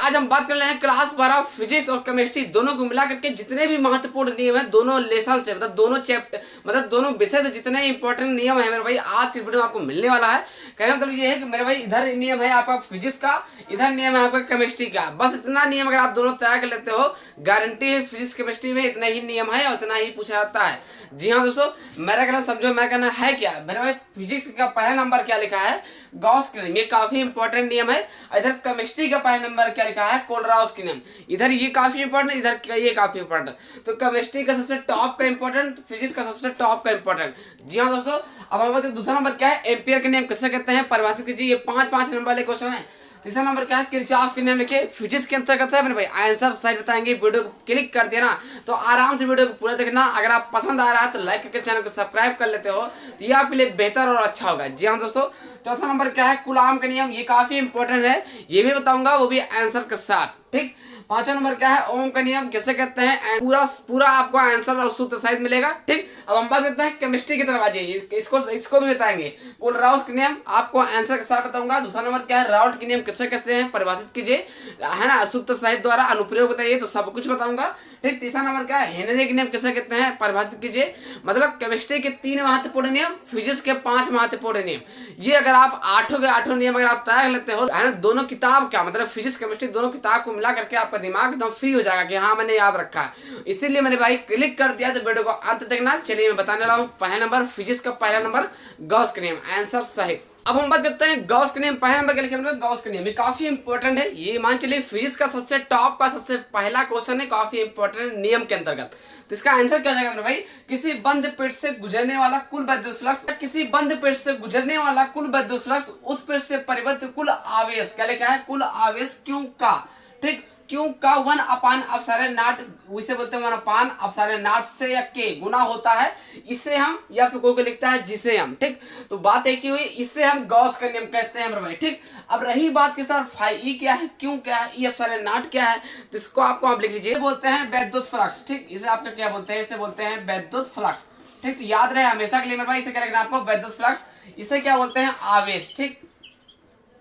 आज हम बात कर रहे हैं क्लास 12 फिजिक्स और केमिस्ट्री दोनों को मिला करके जितने भी महत्वपूर्ण नियम है दोनों लेसन से, मतलब दोनों चैप्टर, मतलब दोनों विषय से जितने इंपॉर्टेंट नियम है मेरे भाई आज इस वीडियो में आपको मिलने वाला है। कहने का मतलब ये है कि मेरे भाई इधर नियम है आपका फिजिक्स का, इधर नियम है आपका केमिस्ट्री का। बस इतना नियम अगर आप दोनों तैयार कर लेते हो, गारंटी है फिजिक्स केमिस्ट्री में इतना ही नियम है और इतना ही पूछा जाता है। जी हाँ दोस्तों, मेरा कहना समझो, मैं कहना है क्या मेरे भाई, फिजिक्स का पहला नंबर क्या लिखा है, गॉस के नियम, ये काफी इंपॉर्टेंट नियम है। इधर केमिस्ट्री का पहला नंबर क्या लिखा है, कोलराउस के नियम, इधर ये काफी इंपॉर्टेंट, इधर ये काफी इंपॉर्टेंट। तो केमिस्ट्री का सबसे टॉप का इंपॉर्टेंट, फिजिक्स का सबसे टॉप का इंपॉर्टेंट। जी हाँ दोस्तों, अब हमारे दूसरा नंबर क्या है, एम्पियर के नियम किसे कहते हैं, परिभाषित कीजिए। ये 5 नंबर वाले क्वेश्चन है। तीसरा नंबर क्या है, किरचॉफ के नियम लिखिए, फिजिक्स के अंतर्गत है मेरे भाई। आंसर सही बताएंगे, वीडियो को क्लिक कर दिया ना तो आराम से वीडियो को पूरा देखना। अगर आप पसंद आ रहा है तो लाइक करके चैनल को सब्सक्राइब कर लेते हो तो ये आपके लिए बेहतर और अच्छा होगा। जी हाँ दोस्तों, चौथा नंबर क्या है, कूलॉम का नियम, ये काफी इंपॉर्टेंट है, ये भी बताऊंगा, वो भी आंसर के साथ। ठीक, पांचवा नंबर क्या है, ओम का नियम किसे कहते हैं, पूरा आपको आंसर और सूत्र सहित मिलेगा। ठीक, अब हम बात करते हैं केमिस्ट्री की तरफ आ जाइए, इसको भी बताएंगे। कोलराउस के नियम आपको आंसर के साथ बताऊंगा। दूसरा नंबर क्या है, राउट के नियम किसे कहते हैं, परिभाषित कीजिए, है ना, सूत्र सहित द्वारा अनुप्रयोग बताइए, तो सब कुछ बताऊंगा। ठीक, तीसरा नंबर क्या है, हेनरी के नियम किसे कहते हैं, परिभाषित कीजिए। मतलब केमिस्ट्री के 3 महत्वपूर्ण नियम, फिजिक्स के 5 महत्वपूर्ण नियम। ये अगर आप 8 के 8 नियम अगर आप तैयार कर लेते हो, है ना, दोनों किताब क्या मतलब फिजिक्स केमिस्ट्री दोनों किताब को मिला करके आपका दिमाग एकदम फ्री हो जाएगा कि हाँ मैंने याद रखा है। इसीलिए मैंने भाई क्लिक कर दिया, तो वीडियो को अंत देखना। चलिए मैं बताने रहा हूँ पहला नंबर, फिजिक्स का पहला नंबर गॉस के नियम, आंसर सही। अब हम बात करते हैं गॉस के नियम, पहले नंबर के लिखे गॉस के नियम, ये काफी इंपॉर्टेंट है। ये मान चलिए फिजिक्स का सबसे टॉप का सबसे पहला क्वेश्चन है, काफी इंपॉर्टेंट नियम के अंतर्गत। तो इसका आंसर क्या हो जाएगा मेरे भाई, किसी बंद पृष्ठ से गुजरने वाला कुल विद्युत फ्लक्स, किसी बंद पृष्ठ से गुजरने वाला कुल विद्युत फ्लक्स, उस पृष्ठ से परिवर्तित कुल आवेश, क्या लिखा है, कुल आवेश क्यू का। ठीक, क्यों का 1/ε0, इसे बोलते हैं 1/ε0 से या के गुना होता है, इसे हम, या फिर कोई लिखता है जिसे हम। ठीक, तो बात एक ही हुई, इससे हम गॉस का नियम कहते हैं मेरे भाई। ठीक, अब रही बात कि सर फाई ई क्या है, क्यों क्या है, ε0 क्या है, तो इसको आपको आप लिख लीजिए, बोलते हैं विद्युत फ्लक्स। ठीक, इसे आपका क्या बोलते हैं, इसे बोलते हैं विद्युत फ्लक्स। ठीक, तो याद रहे हमेशा के लिए मेरे भाई, इसे क्या लिखना आपको, विद्युत फ्लक्स। इसे क्या बोलते हैं, आवेश। ठीक,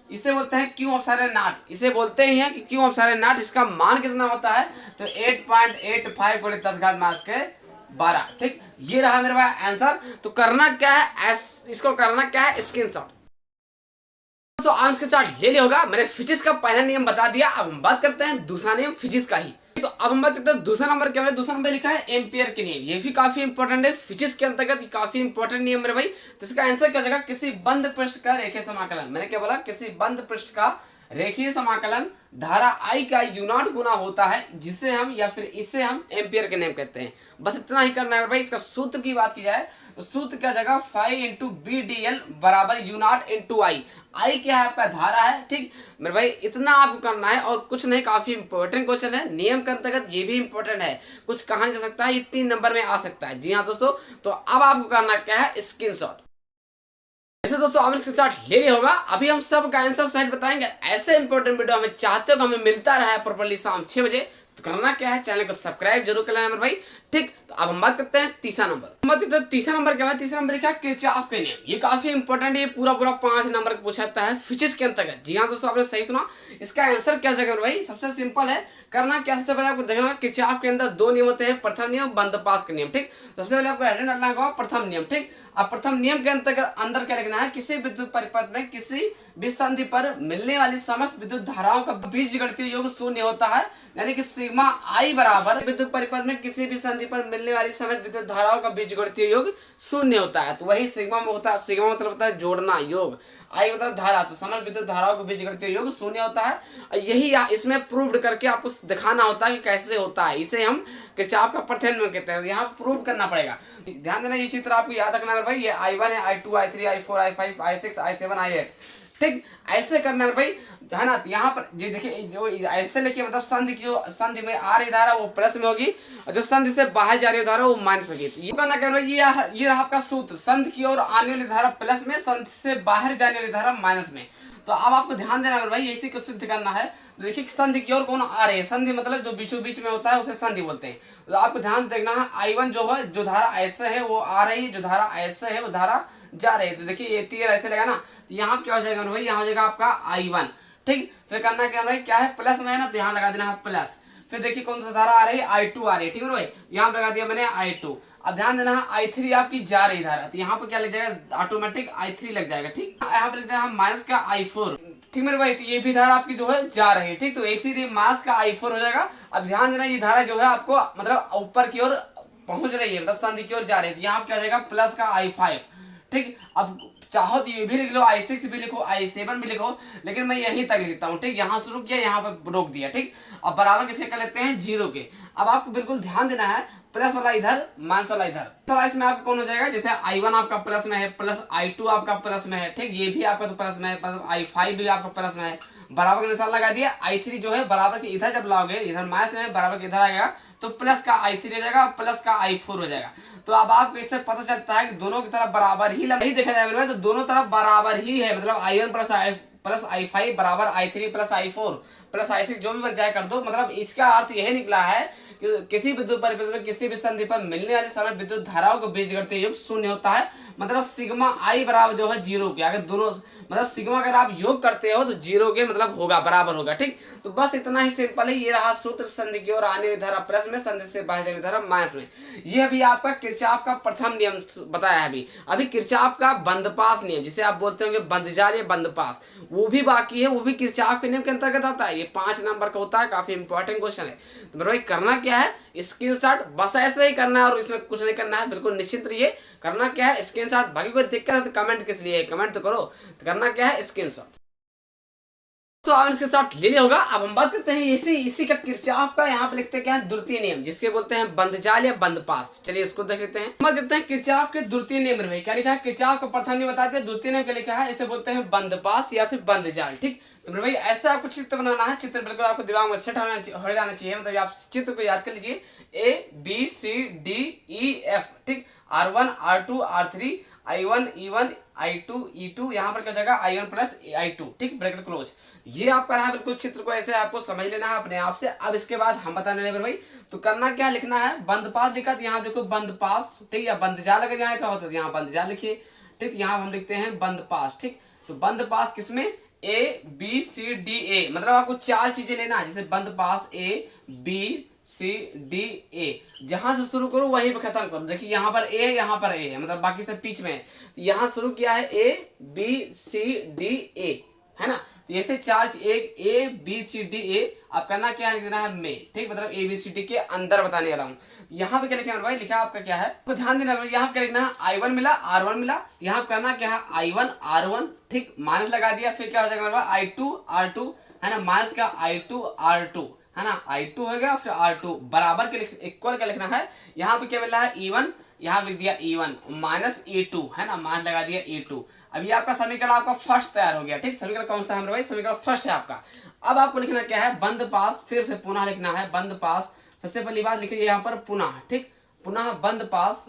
इसे बोलते हैं Q/0, इसे बोलते ही हैं कि Q/0। इसका मान कितना होता है, तो 8.85 × 10⁻12। ठीक, ये रहा मेरे पास आंसर। तो करना क्या है, इसको करना क्या है, स्क्रीनशॉट। तो आंसर के साथ ले लिया होगा, मैंने फिजिक्स का पहला नियम बता दिया। अब हम बात करते हैं दूसरा नियम फिजिक्स का ही। तो अब हम बात करते हैं दूसरा नंबर क्या है, दूसरा नंबर लिखा है एम्पियर के नियम, ये भी काफी इंपॉर्टेंट है फिजिक्स के अंतर्गत, काफी इंपॉर्टेंट नियम मेरे भाई। तो इसका आंसर क्या हो जाएगा, किसी बंद पृष्ठ का रेखीय समाकलन, मैंने क्या बोला, किसी बंद पृष्ठ का रेखीय समाकलन धारा I का U0 गुना होता है, जिसे हम या फिर इसे हम एम्पियर के नियम कहते हैं। बस इतना ही करना है भाई। इसका सूत्र की बात की जाए तो सूत्र क्या जाएगा, 5 × BDL बराबर U0 × I। I क्या है, आपका धारा है। ठीक मेरे भाई, इतना आपको करना है और कुछ नहीं, काफी इंपॉर्टेंट क्वेश्चन है नियम के अंतर्गत, ये भी इंपॉर्टेंट है, कुछ कहा जा सकता है, ये 3 नंबर में आ सकता है। जी हाँ दोस्तों, तो अब आपको करना क्या है, स्क्रीनशॉट। ऐसे दोस्तों आपने इसके साथ ले लिया होगा। अभी हम सब का आंसर सही बताएंगे। ऐसे इंपॉर्टेंट वीडियो हमें चाहते हो कि हमें मिलता रहा है प्रॉपर्ली शाम 6 बजे, तो करना क्या है, चैनल को सब्सक्राइब जरूर कर लेना मेरे भाई। ठीक, तो अब हम बात करते हैं तीसरा नंबर। तीसरा नंबर क्या है, तीसरा नंबर लिखा है किरचॉफ के नियम, ये काफी इंपॉर्टेंट है, ये पूरा 5 नंबर पूछा जाता है फिजिक्स के अंतर्गत। जी हाँ दोस्तों, आपने सही सुना। इसका आंसर क्या जाएगा भाई, सबसे सिंपल है, करना क्या, सबसे पहले आपको देखना किरचॉफ के अंदर 2 नियम होते हैं, प्रथम नियम, बंद पास का नियम। ठीक, सबसे पहले आपको हेडिंग डालना होगा प्रथम नियम। ठीक, अब प्रथम नियम के अंतर्गत अंदर क्या लिखना है, किसी विद्युत परिपथ में किसी विसंधि पर मिलने वाली समस्त विद्युत धाराओं का बीजगणितीय योग 0 होता है, यानी कि सिग्मा I बराबर विद्युत परिपथ में किसी भी संधि पर मिलने वाली समस्त विद्युत धाराओं का बीजगणितीय योग 0 होता है। तो वही सिग्मा में होता है, सिग्मा मतलब होता है जोड़ना, योग, I मतलब धारा, तो समस्त विद्युत धाराओं का बीजगणितीय योग 0 होता है। यही इसमें प्रूव करके आपको दिखाना होता है कि कैसे होता है, इसे हम किरचॉफ का प्रथम नियम कहते हैं, यहाँ प्रूव करना पड़ेगा। ध्यान देना, ये चित्र आपको याद रखना है भाई, ये I1 है, I2, I3, I4, I5, I6, I7, I8। ठीक, ऐसे करना है भाई, है ना। यहाँ पर ये देखिए, जो ऐसे लिखिए, मतलब संधि की जो संधि में आ रही धारा वो प्लस में होगी और जो संधि से बाहर जा रही धारा वो माइनस होगी। तो ये करना क्या, ये रहा आपका सूत्र, संधि की ओर आने वाली धारा प्लस में, संधि से बाहर जाने वाली धारा माइनस में। तो अब आपको ध्यान देना है भाई, इसी को सिद्ध करना है। देखिए संधि की ओर कौन आ रही है, संधि मतलब जो बीचों बीच में होता है उसे संधि बोलते हैं। तो आपको ध्यान से देखना है, I1 जो है, जो धारा ऐसे है वो आ रही है, जो धारा ऐसे है वो धारा जा रही है। तो देखिए ये तीर ऐसे लगा ना, तो यहाँ क्या हो जाएगा भाई, यहाँ हो जाएगा आपका I1। ठीक। फिर करना क्या भाई, क्या है प्लस में है ना, तो यहाँ लगा देना है प्लस। फिर देखिए कौन सा धारा आ रही है, I2 आ रही है, ठीक है भाई, यहाँ लगा दिया मैंने I2। अब ध्यान देना है I3 आपकी जा रही धारा, तो यहाँ पर क्या लग जाएगा, ऑटोमेटिक I3 लग जाएगा, ठीक। यहाँ पर लिख देना है माइनस का I4, ठीक मेरे भाई, तो ये भी धारा आपकी जो है जा रही है, ठीक। तो इसीलिए माइनस का I4 हो जाएगा। अब ध्यान देना ये धारा जो है आपको मतलब ऊपर की ओर पहुंच रही है, मतलब संधि की ओर जा रही है, तो यहाँ क्या हो जाएगा प्लस का I5, ठीक। अब चाहो तो ये भी लिख लो, I6 भी लिखो, I7 भी लिखो, लेकिन मैं यहीं तक लिखता हूँ, ठीक। यहाँ शुरू किया, यहाँ पर रोक दिया, ठीक। अब बराबर किसके कर लेते हैं, 0 के। अब आपको बिल्कुल ध्यान देना है, प्लस वाला इधर, माइनस वाला इधर, तो इसमें आपका कौन हो जाएगा, जैसे I1 आपका प्लस में है, प्लस I2 आपका प्लस में है, ठीक। ये भी आपका तो प्लस में है, I5 भी आपका प्लस में है, बराबर का निशान लगा दिया। I3 जो है बराबर के इधर जब लाओगे, इधर माइनस में है, बराबर के इधर आएगा, तो प्लस का I3 हो जाएगा, प्लस का I4 हो जाएगा। तो अब आपको इससे पता चलता है कि दोनों की तरफ बराबर ही देखा जाएगा, तो दोनों तरफ बराबर ही है, मतलब I1 प्लस I5 बराबर I3 plus I4 plus I6 जो भी बन जाए कर दो। मतलब इसका अर्थ यह निकला है कि किसी विद्युत परिपथ में किसी भी संधि पर मिलने वाले समय विद्युत धाराओं को बीजगणितीय योग शून्य होता है। मतलब सिग्मा I बराबर जो है 0 के, अगर दोनों मतलब सिग्मा अगर आप योग करते हो तो 0 के मतलब होगा, बराबर होगा, ठीक। तो बस इतना ही सिंपल है। ये रहा सूत्र, संधि की ओर आने वाली धारा प्लस में, संधि से बाहर जाने वाली धारा माइनस में। ये अभी आपका किरचॉफ का प्रथम नियम बताया है। अभी किरचॉफ का बंदपास नियम, जिसे आप बोलते होंगे बंदजाल या बंदपास, वो भी बाकी है, वो भी किरचॉफ के नियम के अंतर्गत आता है। ये 5 नंबर का होता है, काफी इंपॉर्टेंट क्वेश्चन है। तो भाई करना क्या है, स्क्रीनशॉट बस ऐसे ही करना है और इसमें कुछ नहीं करना है, बिल्कुल निश्चित रहिए। करना क्या है, स्क्रीनशॉट। बाकी कोई दिक्कत है तो कमेंट किस लिए है, कमेंट तो करो। तो करना क्या है, स्क्रीनशॉट। तो आपने इसके साथ ले लिया होगा। अब हम बात करते हैं इसी का किरचॉफ का, यहाँ पे लिखते हैं क्या है, द्वितीय नियम, जिसके बोलते हैं बंदजाल या बंदपास। चलिए इसको देख लेते हैं। बात करते हैं किरचॉफ के द्वितीय नियम में क्या लिखा है, किरचॉफ का प्रथम नियम बताते हैं, द्वितीय नियम क्या लिखा है, इसे बोलते हैं बंदपास या फिर बंदजाल, ठीक। तो मेरे भाई ऐसा आपको चित्र बनाना है, चित्र बिल्कुल आपको दिमाग में सेट हो जाना चाहिए। मतलब आप चित्र को याद कर लीजिए, ABCDEF, ठीक। R1 R2 R3 I1 E1 I2 E2, यहाँ पर क्या हो जाएगा I1 प्लस I2, ठीक, ब्रैकेट क्लोज। ये आपका रहा बिल्कुल चित्र को ऐसे आपको समझ लेना है अपने आप से। अब इसके बाद हम बताने लगे भाई, तो करना क्या, लिखना है बंदपास लिखा, तो यहाँ देखो बंदपास, ठीक, या बंदजाल अगर यहाँ लिखा होता तो यहाँ बंदजाल लिखिए, ठीक। यहाँ हम लिखते हैं बंदपास, ठीक। तो बंदपास किसमें, ABCDA, मतलब आपको 4 चीजें लेना है, जैसे बंदपास ABCDA, जहां से शुरू करो वहीं पर खत्म करो। देखिए यहाँ पर A, यहाँ पर A है, मतलब बाकी सब बीच में है। तो यहाँ शुरू किया है ABCDA, है ना। तो ऐसे 4 ABCDA, आप करना क्या है, लिखना है में, ठीक, मतलब ABCD के अंदर बताने वाला हूँ। यहाँ पे क्या लिखा है भाई, लिखा आपका क्या है, तो ध्यान देना। यहाँ पे क्या लिखना है, I1 मिला R1 मिला, यहाँ पे करना क्या है I1 R1, ठीक, माइनस लगा दिया। फिर क्या हो जाएगा I2 R2, है ना, माइनस का I2 R2, है ना, I2 हो गया, फिर R2 बराबर के इक्वल का लिखना है। यहाँ पे क्या मिल रहा है E1, यहाँ लिख दिया E1 माइनस E2, है ना, माइनस लगा दिया E2। अभी आपका समीकरण आपका फर्स्ट तैयार हो गया, ठीक। समीकरण कौन सा है भाई, समीकरण फर्स्ट है आपका। अब आपको लिखना क्या है, बंदपास, फिर से पुनः लिखना है बंदपास। सबसे पहली बात लिखिए यहाँ पर पुनः, ठीक, पुनः बंदपास।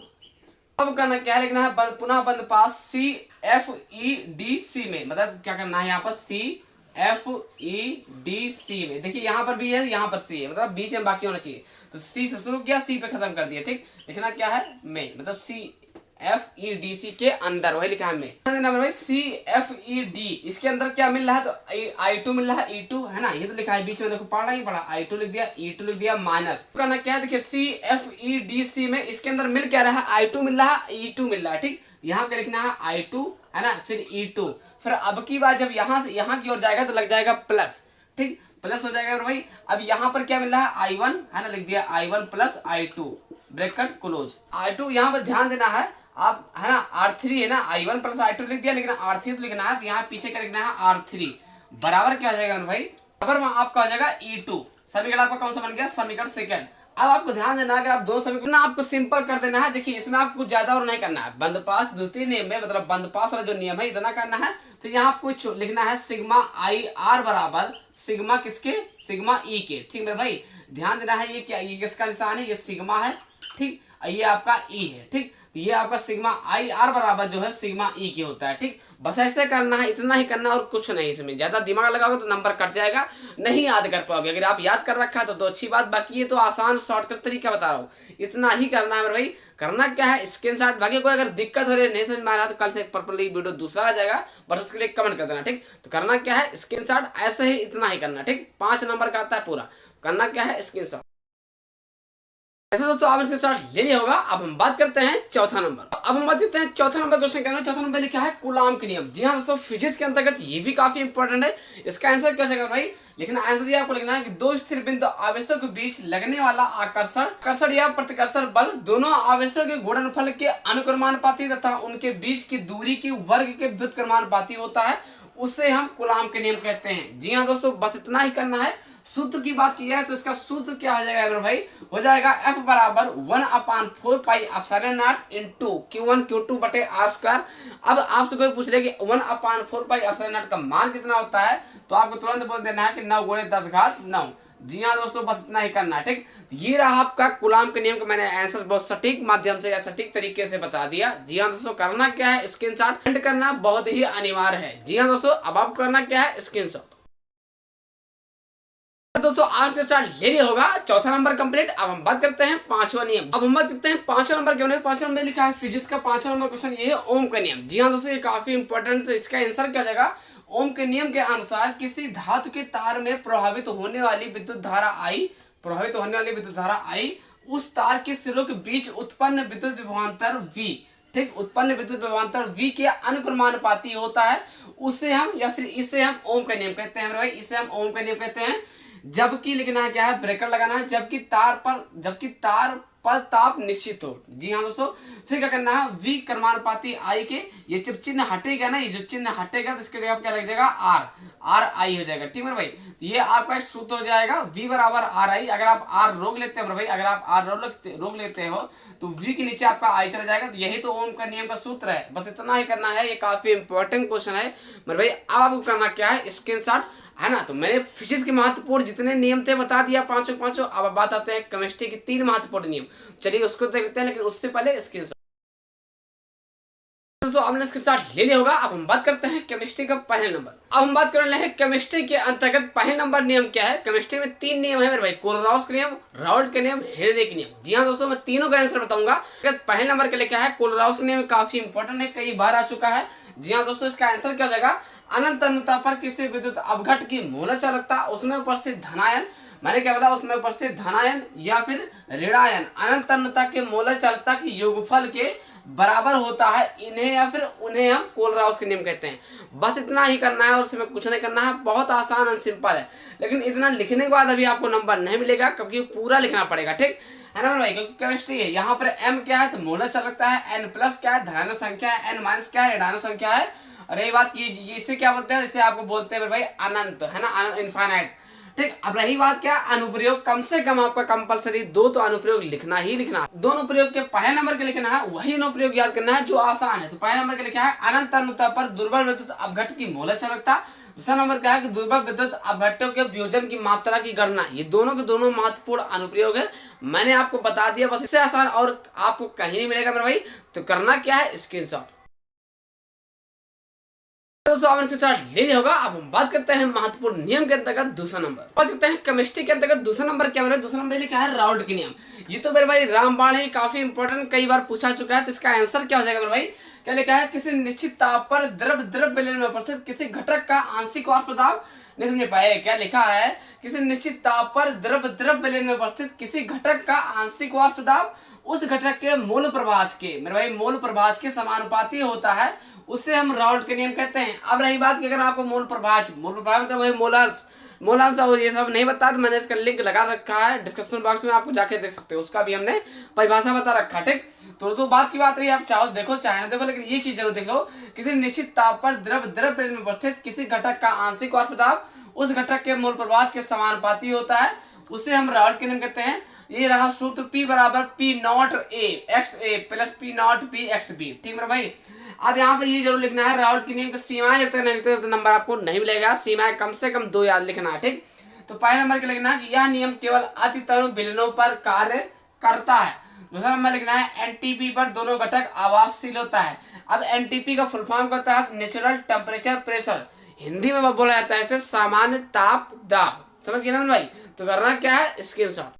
अब करना क्या है, लिखना है पुनः बंदपास CFEDC में, मतलब क्या करना है यहाँ पर CFEDC में। देखिए यहाँ पर भी है, यहाँ पर C है, मतलब बीच में बाकी होना चाहिए। तो C से शुरू किया, C पे खत्म कर दिया, ठीक। लिखना क्या है, में, मतलब CFEDC के अंदर, वही लिखा है में। भाई CFED, इसके अंदर क्या मिल रहा है, तो I2 मिल रहा है, E2, है ना, ये तो लिखा है बीच में, देखो पढ़ा ही पड़ा, I2 लिख दिया, E2 लिख दिया, माइनस। कहना क्या है, देखिए CFEDC में इसके अंदर मिल क्या रहा है, I2 मिल रहा है, E2 मिल रहा है, ठीक। यहाँ पे लिखना है I2, है ना, फिर E2। फिर अब की बात जब यहाँ से यहाँ की ओर जाएगा तो लग जाएगा प्लस, ठीक, प्लस हो जाएगा भाई। अब यहाँ पर क्या मिल रहा है, I1, है ना, लिख दिया I1 plus I2, bracket close. I2 यहाँ पर ध्यान देना है आप, है ना, R3 है ना, I1 प्लस I2 लिख दिया, लेकिन R3 तो लिखना है, तो यहाँ पीछे क्या लिखना है R3, बराबर क्या हो जाएगा भाई, बराबर आपका हो जाएगा E2। समीकरण आपका कौन सा बन गया, समीकरण सेकंड। अब आपको ध्यान देना, अगर आप दो समीकरण आपको सिंपल कर देना है। देखिए इसमें आपको ज्यादा और नहीं करना है, बंदपास द्वितीय नियम में, मतलब बंदपास वाला जो नियम है इतना करना है। तो यहाँ आपको लिखना है सिग्मा IR बराबर सिग्मा किसके, सिग्मा E के, ठीक मेरे भाई। ध्यान देना है, ये क्या, ये किसका निशान है, ये सिग्मा है, ठीक, ये आपका E है, ठीक। तो ये आपका सिग्मा आई आर बराबर जो है सिग्मा ई की होता है। ठीक, बस ऐसे करना है, इतना ही करना है और कुछ नहीं। इसमें ज्यादा दिमाग लगाओगे तो नंबर कट जाएगा, नहीं याद कर पाओगे। अगर आप याद कर रखा है तो अच्छी बात, बाकी ये तो आसान शॉर्टकट तरीका बता रहा हूँ, इतना ही करना है मेरे भाई। करना क्या है, स्क्रीनशॉट। बाकी कोई अगर दिक्कत हो रही है, नहीं समझ में आ रहा तो कल से प्रॉपर्ली वीडियो दूसरा आ जाएगा, बट उसके लिए कमेंट कर देना। ठीक, तो करना क्या है, स्क्रीनशॉट ऐसे ही इतना ही करना। ठीक, 5 नंबर का आता है पूरा। करना क्या है, स्क्रीनशॉट। ऐसे दोस्तों आपने स्क्रीनशॉट ले लिया होगा। अब हम बात करते हैं चौथा नंबर। अब हम बात करते हैं चौथा नंबर क्वेश्चन का। चौथा नंबर लिखा है कूलाम के नियम। जी हाँ दोस्तों, फिजिक्स के अंतर्गत ये भी काफी इंपॉर्टेंट है। इसका आंसर क्या जाएगा भाई, लिखना आंसर ये आपको लिखना है कि दो स्थिर बिंदु आवेशों के बीच लगने वाला आकर्षण या प्रतिकर्षण बल दोनों आवेशों के गुणनफल के अनुक्रमानुपाती तथा उनके बीच की दूरी के वर्ग के व्युत्क्रमानुपाती होता है, उसे हम कूलाम के नियम कहते हैं। जी हाँ दोस्तों, बस इतना ही करना है। सूत्र की बात की जाए तो इसका सूत्र क्या हो जाएगा मेरे भाई, हो जाएगा F बराबर 1/4 pi epsilon not into Q1 Q2 बटे R स्क्वायर। अब आपसे कोई पूछ ले कि 1/4 पाई एप्सिलॉन नॉट का मान कितना होता है, तो आपको तुरंत बोल देना है कि 9 × 10⁻9। जी हाँ दोस्तों, बस इतना ही करना है। ठीक, ये रहा आपका कूलाम के नियम का मैंने आंसर बहुत सटीक माध्यम से या सटीक तरीके से बता दिया। जी हाँ दोस्तों, करना क्या है, स्क्रीनशॉट सेंड करना बहुत ही अनिवार्य है। जी हाँ दोस्तों, अब आपको करना क्या है, स्क्रीनशॉट। दोस्तों आज से चार्ट ले लिया होगा। चौथा नंबर कंप्लीट। अब हम बात करते हैं पांचवा नियम। अब हम बात करते हैं पांचवा नंबर क्यों नहीं, पांचवा नंबर लिखा है फिजिक्स का पांचवा नंबर क्वेश्चन, ये है ओम का नियम। जी हाँ दोस्तों, ये काफी इंपॉर्टेंट है। इसका आंसर क्या जाएगा, ओम के नियम के अनुसार किसी धातु के तार में प्रभावित होने वाली विद्युत धारा आई, उस तार के सिरों के बीच उत्पन्न विद्युत विभवांतर V, ठीक, उत्पन्न विद्युत विभवांतर V के अनुक्रमानुपाती होता है, उसे हम या फिर इसे हम ओम का नियम कहते हैं भाई, इसे हम ओम का नियम कहते हैं। जबकि लिखना है क्या है, ब्रेकर लगाना है, जबकि तार पर ताप निश्चित हो। जी हाँ दोस्तों, फिर क्या करना है, V क्रमानुपाती I के, ये जब चिन्ह हटेगा ना, ये जो चिन्ह हटेगा तो इसके जगह क्या लग जाएगा, R I हो जाएगा। ठीक है भाई, तो ये आपका एक सूत्र हो जाएगा V बराबर R I। अगर आप R रोक लेते हैं भाई, अगर आप R रोक लेते हो तो V के नीचे आपका I चला जाएगा। तो यही तो ओम का नियम का सूत्र है। बस इतना ही करना है, ये काफी इंपॉर्टेंट क्वेश्चन है मेरे भाई। अब आपको करना क्या है, स्क्रीनशॉट है ना। तो मैंने फिजिक्स के महत्वपूर्ण जितने नियम थे बता दिया, पांचों। अब बात आते हैं केमिस्ट्री के 3 महत्वपूर्ण नियम। चलिए उसको देख लेते हैं, लेकिन उससे पहले स्क्रीनशॉट। तो आपने स्क्रीनशॉट ले लिया होगा। अब हम बात करते हैं केमिस्ट्री का पहले नंबर। अब हम बात कर रहे हैं केमिस्ट्री के अंतर्गत पहले नंबर नियम क्या है। केमिस्ट्री में 3 नियम है मेरे भाई, कोलराउस का नियम, राउल्ट का नियम, हेनरी का नियम। जी हाँ दोस्तों, मैं तीनों का आंसर बताऊंगा। पहले नंबर के लिए क्या है, कोलराउस का नियम काफी इंपॉर्टेंट है, कई बार आ चुका है। जी हाँ दोस्तों, इसका आंसर क्या हो जाएगा, अनंत अनंतता पर किसी विद्युत अपघट की मूल चालकता, उसमें उपस्थित धनायन, मैंने क्या बोला, उसमें उपस्थित धनायन या फिर ऋणायन अनंत अनंतता के मूल चालकता के योगफल के बराबर होता है, इन्हें या फिर उन्हें हम कोलराउस के नियम कहते हैं। बस इतना ही करना है और उसमें कुछ नहीं करना है, बहुत आसान और सिंपल है। लेकिन इतना लिखने के बाद अभी आपको नंबर नहीं मिलेगा, क्योंकि पूरा लिखना पड़ेगा। ठीक है ना भाई, क्योंकि केमिस्ट्री है। यहाँ पर M क्या है, तो मूल चालकता है, N प्लस क्या है, धनात्मक संख्या है, N माइनस क्या है, ऋणात्मक संख्या है। और यही बात की, इसे क्या बोलते हैं, इसे आपको बोलते हैं भाई अनंत, है ना, इनफाइनाइट। ठीक, अब रही बात क्या, अनुप्रयोग, कम से कम आपका कंपलसरी 2 तो अनुप्रयोग लिखना ही लिखना। 2 अनुप्रयोग के पहले नंबर के लिखना है, वही अनुप्रयोग याद करना है जो आसान है। तो पहले नंबर के लिखा है अनंत अनंतता पर दुर्बल विद्युत अपघट की मूल चालकता। दूसरा नंबर क्या है कि दुर्बल विद्युत अपघट्टों के वियोजन की मात्रा की गणना। ये दोनों के दोनों महत्वपूर्ण अनुप्रयोग है, मैंने आपको बता दिया। बस इससे आसान और आपको कहीं नहीं मिलेगा मेरे भाई। तो करना क्या है, स्क्रीनशॉट। दोस्तों आपने स्क्रीनशॉट ले लिया होगा। अब हम बात करते हैं महत्वपूर्ण नियम के अंतर्गत दूसरा नंबर। बात करते हैं केमिस्ट्री के अंतर्गत दूसरा नंबर क्या है, दूसरा नंबर लिखा है राउल्ट के नियम। ये तो मेरे भाई रामबाण है, काफी इंपॉर्टेंट, कई बार पूछा चुका है। तो इसका आंसर क्या हो जाएगा मेरे भाई, क्या लिखा है, किसी निश्चित ताप पर द्रव विलयन में उपस्थित किसी घटक का आंशिक वाष्प दाब, नहीं समझ पाए क्या लिखा है, किसी निश्चित ताप पर द्रव विलयन में उपस्थित किसी घटक का आंशिक वाष्प दाब उस घटक के मूल प्रभाज के, मेरे भाई मूल प्रभाज के समानुपाती होता है, उससे हम राउल्ट के नियम कहते हैं। अब रही बात कि अगर आपको मूल प्रभाज मतलब वही मोलांश और ये सब नहीं बता, तो मैंने इसका लिंक लगा रखा है डिस्क्रिप्शन बॉक्स में, आपको जाके देख सकते हो, उसका भी हमने परिभाषा बता रखा। ठीक, तो बात की बात रही, आप चाहो देखो चाहे ना देखो, लेकिन ये चीज जरूर देख लो, किसी निश्चित ताप पर द्रव में उपस्थित किसी घटक का आंशिक वाष्प दाब उस घटक के मूल प्रभाज के समानुपाती होता है, उसे हम राउल्ट के नियम कहते हैं। ये रहा सूत्र, P बराबर P0A प्लस P0B। ठीक मेरा भाई, अब यहाँ पे ये जरूर लिखना है, राउल्ट के नियम की सीमाएं जब तक नहीं लिखते तो नंबर आपको नहीं मिलेगा। सीमाएं कम से कम 2 याद लिखना है। ठीक, तो पहले नंबर के लिखना है कि यह नियम केवल अति तनु विलयनों पर कार्य करता है। दूसरा नंबर लिखना है एनटीपी पर दोनों घटक आवासशील होता है। अब एनटीपी का फुल फॉर्म क्या होता है? Natural temperature pressure. हिंदी में बोला जाता है इसे सामान्य ताप दाब। समझ गए ना भाई? तो करना क्या है? स्क्रीनशॉट।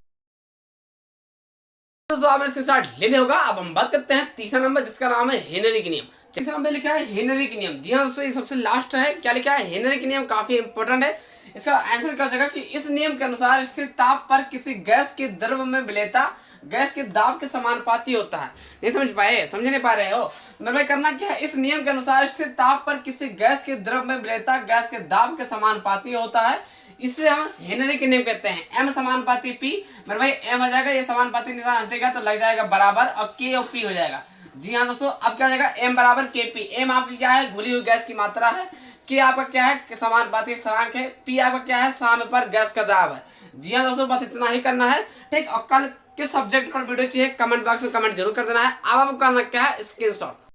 तो आपने स्क्रीनशॉट ले लिया होगा। अब हम बात करते हैं तीसरा नंबर, जिसका नाम है हेनरी के नियम। तीसरा नंबर लिखा है हेनरी के नियम। जी हाँ दोस्तों, ये सबसे लास्ट है। क्या लिखा है? हेनरी के नियम। काफी इंपॉर्टेंट है। इसका आंसर क्या हो जाएगा कि इस नियम के अनुसार स्थिर ताप पर किसी गैस के द्रव में विलेयता गैस के दाब के समानुपाती होता है। नहीं समझ पाए? समझ नहीं पा रहे हो? मतलब करना क्या है? इस नियम के अनुसार स्थिर ताप पर किसी गैस के द्रव में विलेयता गैस के दाब के समानुपाती होता है। इसे हम हेनरी के नियम कहते हैं। एम समानुपाती पी। मेरे भाई एम हो जाएगा, ये समानुपाती निशान हटेगा तो लग जाएगा बराबर, और के और पी हो जाएगा। जी हाँ दोस्तों, अब क्या हो जाएगा? एम बराबर के पी। एम आपकी क्या है? घुली हुई गैस की मात्रा है। के आपका क्या है? समानुपाती स्थिरांक है। पी आपका क्या है? साम्य पर गैस का दाब है। जी हाँ दोस्तों, बस इतना ही करना है। ठीक, और कल किस सब्जेक्ट पर वीडियो चाहिए कमेंट बॉक्स में कमेंट जरूर कर देना है। अब आपको करना क्या है? स्क्रीनशॉट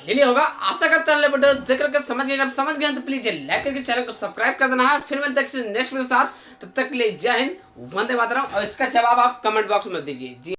ले लिया होगा। आशा करता है वीडियो देख करके समझ गए। अगर समझ गए तो प्लीज लाइक करके चैनल को सब्सक्राइब कर देना है। फिर मिलते हैं नेक्स्ट वीडियो के साथ। तब तक के लिए जय हिंद, वंदे मातरम। और इसका जवाब आप कमेंट बॉक्स में दीजिए। जी